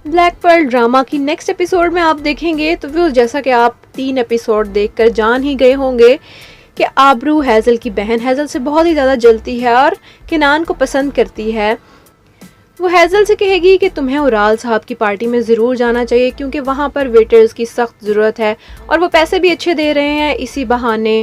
Black Perl drama की next episode में आप देखेंगे तो वो जैसा कि आप 3 एपिसोड देखकर जान ही गए होंगे कि आबरू हैज़ल की बहन हैज़ल से बहुत ही ज़्यादा जलती है और किनान को पसंद करती है। वो हैज़ल से कहेगी कि तुम्हें उराल साहब की पार्टी में ज़रूर जाना चाहिए क्योंकि वहाँ पर वेटर्स की सख्त ज़रूरत है और वो पैसे भी अच्छे दे रहे हैं। इसी बहाने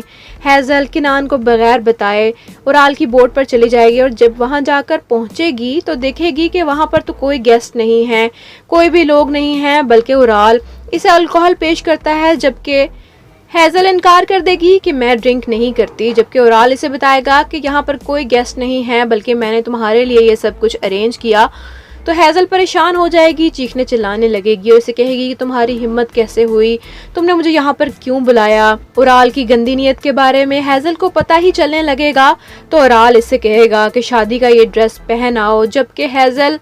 हैज़ल किनान को बगैर बताए उराल की बोट पर चली जाएगी और जब वहाँ जाकर पहुँचेगी तो देखेगी कि वहाँ पर तो कोई गेस्ट नहीं है, कोई भी लोग नहीं हैं, बल्कि उराल इसे अल्कोहल पेश करता है। जबकि हैज़ल इनकार कर देगी कि मैं ड्रिंक नहीं करती, जबकि उराल इसे बताएगा कि यहाँ पर कोई गेस्ट नहीं है बल्कि मैंने तुम्हारे लिए ये सब कुछ अरेंज किया। तो हैज़ल परेशान हो जाएगी, चीखने चिल्लाने लगेगी और इसे कहेगी कि तुम्हारी हिम्मत कैसे हुई, तुमने मुझे यहाँ पर क्यों बुलाया। उराल की गंदी नीयत के बारे में हैज़ल को पता ही चलने लगेगा तो उराल इससे कहेगा कि शादी का ये ड्रेस पहन आओ। जबकि हैज़ल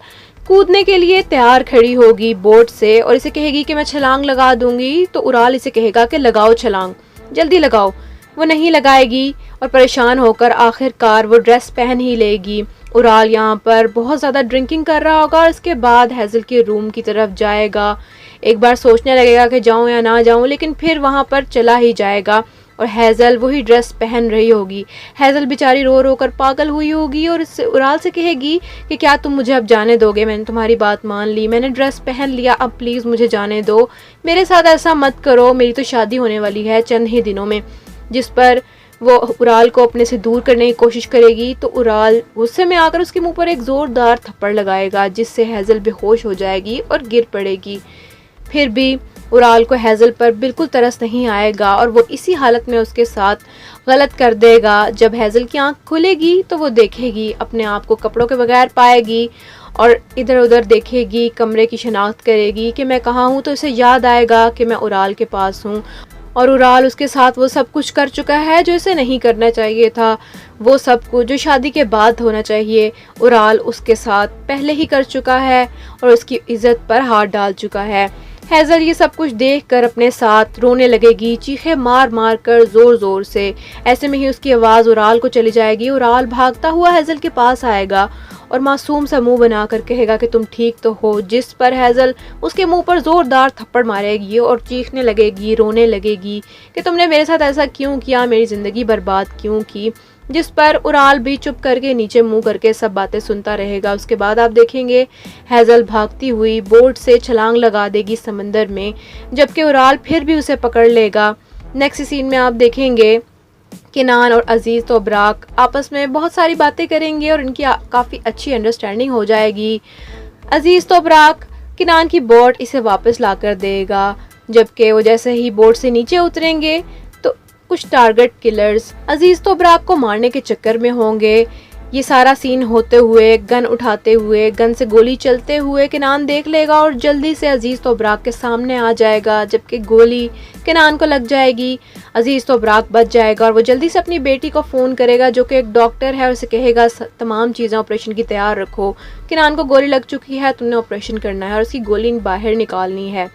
कूदने के लिए तैयार खड़ी होगी बोट से और इसे कहेगी कि मैं छलांग लगा दूंगी। तो उराल इसे कहेगा कि लगाओ छलांग, जल्दी लगाओ। वो नहीं लगाएगी और परेशान होकर आखिरकार वो ड्रेस पहन ही लेगी। उराल यहाँ पर बहुत ज़्यादा ड्रिंकिंग कर रहा होगा और इसके बाद हैज़ल के रूम की तरफ जाएगा। एक बार सोचने लगेगा कि जाऊँ या ना जाऊँ, लेकिन फिर वहाँ पर चला ही जाएगा और हैज़ल वही ड्रेस पहन रही होगी। हैज़ल बेचारी रो रो कर पागल हुई होगी और इससे उराल से कहेगी कि क्या तुम मुझे अब जाने दोगे, मैंने तुम्हारी बात मान ली, मैंने ड्रेस पहन लिया, अब प्लीज़ मुझे जाने दो, मेरे साथ ऐसा मत करो, मेरी तो शादी होने वाली है चंद ही दिनों में। जिस पर वो उराल को अपने से दूर करने की कोशिश करेगी तो उराल गुस्से में आकर उसके मुंह पर एक ज़ोरदार थप्पड़ लगाएगा जिससे हैज़ल बेहोश हो जाएगी और गिर पड़ेगी। फिर भी उराल को हैज़ल पर बिल्कुल तरस नहीं आएगा और वो इसी हालत में उसके साथ गलत कर देगा। जब हैज़ल की आंख खुलेगी तो वो देखेगी अपने आप को कपड़ों के बगैर पाएगी और इधर उधर देखेगी, कमरे की शनाख्त करेगी कि मैं कहाँ हूँ। तो इसे याद आएगा कि मैं उराल के पास हूँ और उराल उसके साथ वो सब कुछ कर चुका है जो इसे नहीं करना चाहिए था। वो सब कुछ जो शादी के बाद होना चाहिए उराल उसके साथ पहले ही कर चुका है और उसकी इज्जत पर हाथ डाल चुका है। हैज़ल ये सब कुछ देखकर अपने साथ रोने लगेगी, चीखे मार मार कर ज़ोर ज़ोर से। ऐसे में ही उसकी आवाज़ उराल को चली जाएगी। उराल भागता हुआ हैज़ल के पास आएगा और मासूम सा मुंह बनाकर कहेगा कि तुम ठीक तो हो। जिस पर हैज़ल उसके मुंह पर ज़ोरदार थप्पड़ मारेगी और चीखने लगेगी, रोने लगेगी कि तुमने मेरे साथ ऐसा क्यों किया, मेरी ज़िंदगी बर्बाद क्यों की। जिस पर उराल भी चुप करके नीचे मुंह करके सब बातें सुनता रहेगा। उसके बाद आप देखेंगे हैज़ल भागती हुई बोट से छलांग लगा देगी समंदर में, जबकि उराल फिर भी उसे पकड़ लेगा। नेक्स्ट सीन में आप देखेंगे किनान और अजीज़ तोबराक आपस में बहुत सारी बातें करेंगे और इनकी काफ़ी अच्छी अंडरस्टैंडिंग हो जाएगी। अजीज़ तोबराक किनान की बोट इसे वापस ला कर देगा, जबकि वो जैसे ही बोट से नीचे उतरेंगे तो कुछ टारगेट किलर्स अजीज़ तोबराक को मारने के चक्कर में होंगे। ये सारा सीन होते हुए गन उठाते हुए, गन से गोली चलते हुए किनान देख लेगा और जल्दी से अजीज़ तोबराक के सामने आ जाएगा, जबकि गोली किनान को लग जाएगी। अजीज़ तोबराक बच जाएगा और वो जल्दी से अपनी बेटी को फ़ोन करेगा जो कि एक डॉक्टर है और उसे कहेगा तमाम चीज़ें ऑपरेशन की तैयार रखो, किनान को गोली लग चुकी है, तुमने ऑपरेशन करना है और उसकी गोली बाहर निकालनी है।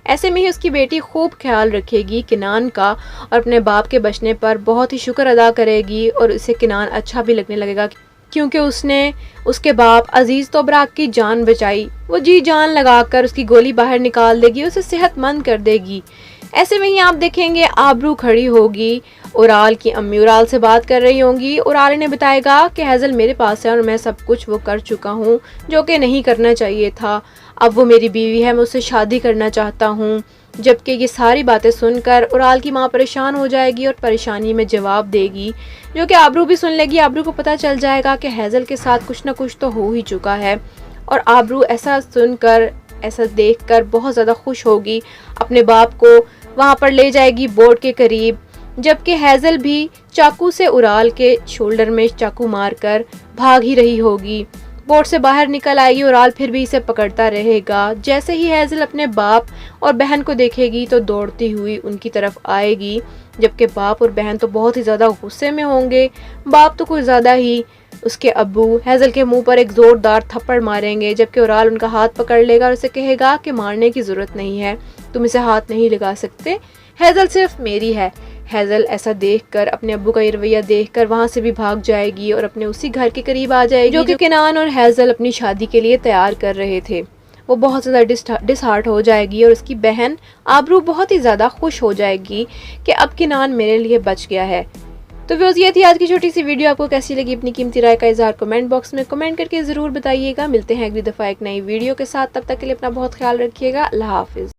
ऐसे में ही उसकी बेटी खूब ख्याल रखेगी किनान का और अपने बाप के बचने पर बहुत ही शुक्र अदा करेगी और उसे किनान अच्छा भी लगने लगेगा क्योंकि उसने उसके बाप अजीज़ तोबराक की जान बचाई। वो जी जान लगाकर उसकी गोली बाहर निकाल देगी, उसे सेहतमंद कर देगी। ऐसे में ही आप देखेंगे आबरू खड़ी होगी, उराल की अम्मी उराल से बात कर रही होंगी। उराल इन्हें बताएगा कि हैज़ल मेरे पास है और मैं सब कुछ वो कर चुका हूँ जो कि नहीं करना चाहिए था। अब वो मेरी बीवी है, मैं उससे शादी करना चाहता हूँ। जबकि ये सारी बातें सुनकर उराल की माँ परेशान हो जाएगी और परेशानी में जवाब देगी जो कि आबरू भी सुन लेगी। आबरू को पता चल जाएगा कि हैज़ल के साथ कुछ ना कुछ तो हो ही चुका है और आबरू ऐसा सुनकर, ऐसा देखकर बहुत ज़्यादा खुश होगी, अपने बाप को वहाँ पर ले जाएगी बोर्ड के करीब। जबकि हैज़ल भी चाकू से उराल के शोल्डर में चाकू मारकर भाग ही रही होगी। बोट से बाहर निकल आएगी, उराल फिर भी इसे पकड़ता रहेगा। जैसे ही हैज़ल अपने बाप और बहन को देखेगी तो दौड़ती हुई उनकी तरफ आएगी, जबकि बाप और बहन तो बहुत ही ज़्यादा गुस्से में होंगे। बाप तो कुछ ज़्यादा ही, उसके अब्बू हैज़ल के मुंह पर एक ज़ोरदार थप्पड़ मारेंगे, जबकि उराल उनका हाथ पकड़ लेगा और उसे कहेगा कि मारने की ज़रूरत नहीं है, तुम इसे हाथ नहीं लगा सकते, हैज़ल सिर्फ मेरी है। हैज़ल ऐसा देखकर, अपने अब्बू का ये रवैया देखकर वहाँ से भी भाग जाएगी और अपने उसी घर के करीब आ जाएगी जो कि किनान और हैज़ल अपनी शादी के लिए तैयार कर रहे थे। वो बहुत ज़्यादा डिसहार्ट हो जाएगी और उसकी बहन आबरू बहुत ही ज़्यादा खुश हो जाएगी कि अब किनान मेरे लिए बच गया है। तो व्यूअर्स, ये थी आज की छोटी सी वीडियो। आपको कैसी लगी अपनी कीमती राय का इजहार कमेंट बॉक्स में कमेंट करके ज़रूर बताइएगा। मिलते हैं अगली दफ़ा एक नई वीडियो के साथ, तब तक के लिए अपना बहुत ख्याल रखिएगा। अल्लाह हाफिज़।